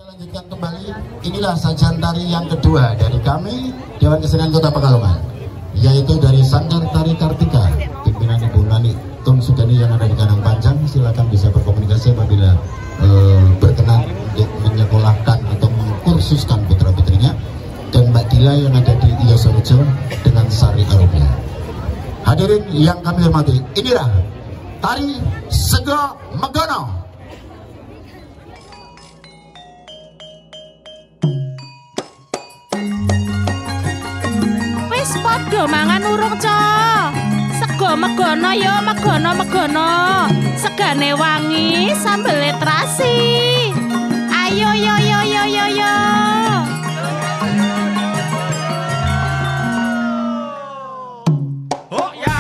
Lanjutkan kembali, inilah sajian tari yang kedua dari kami Dewan Kesenian Kota Pekalongan, yaitu dari Sanggar Tari Kartika pimpinan Ibu Nani Tun Sugani yang ada di Kandang Panjang. Silakan bisa berkomunikasi apabila berkenan untuk menyekolahkan atau mengkursuskan putra-putrinya, dan Mbak Dila yang ada di Iosorejo dengan Sari Arabia. Hadirin yang kami hormati, inilah tari Sego Megono. Padha mangan urung co, sego megono yo, megono segane wangi sambel terasi. Ayo yo yo yo yo yo. Oh ya.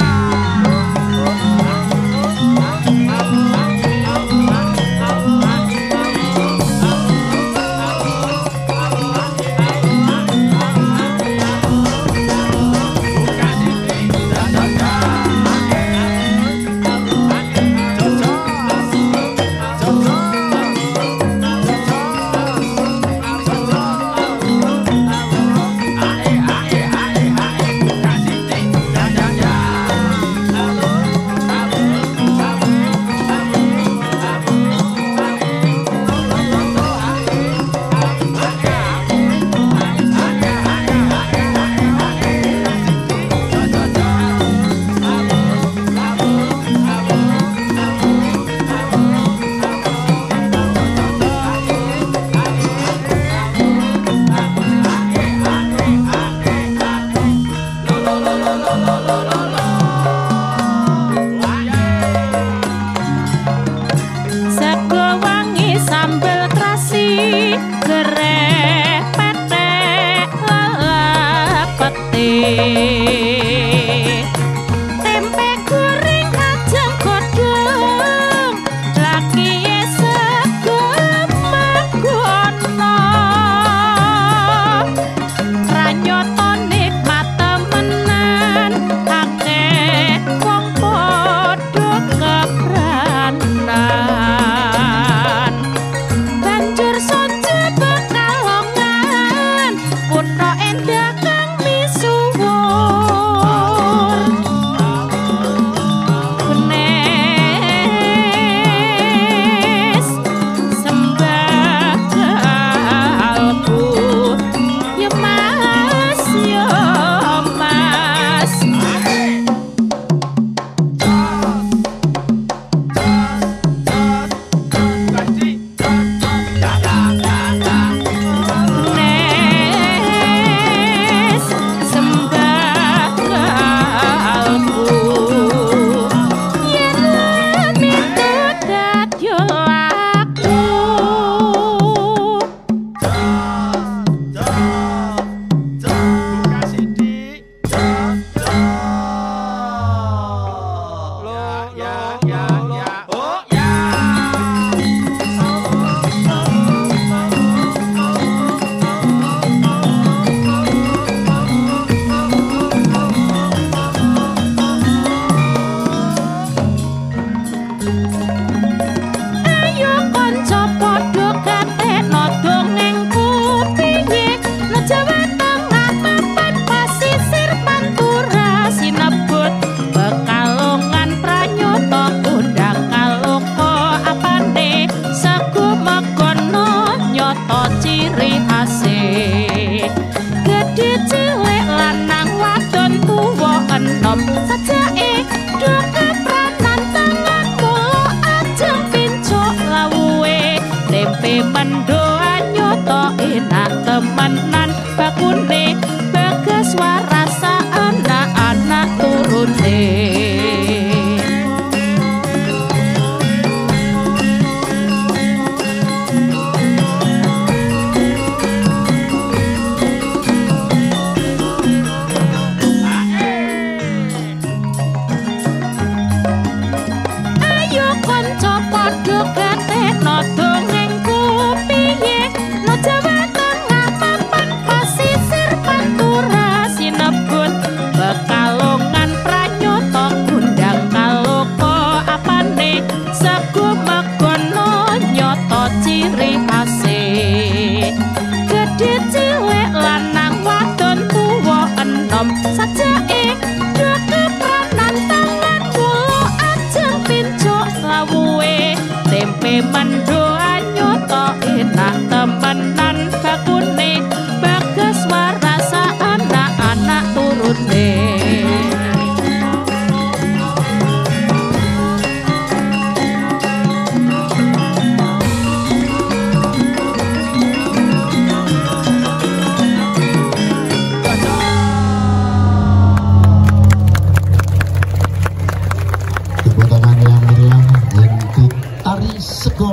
Dongengku piye no Jawa Tengah papan pasisir sego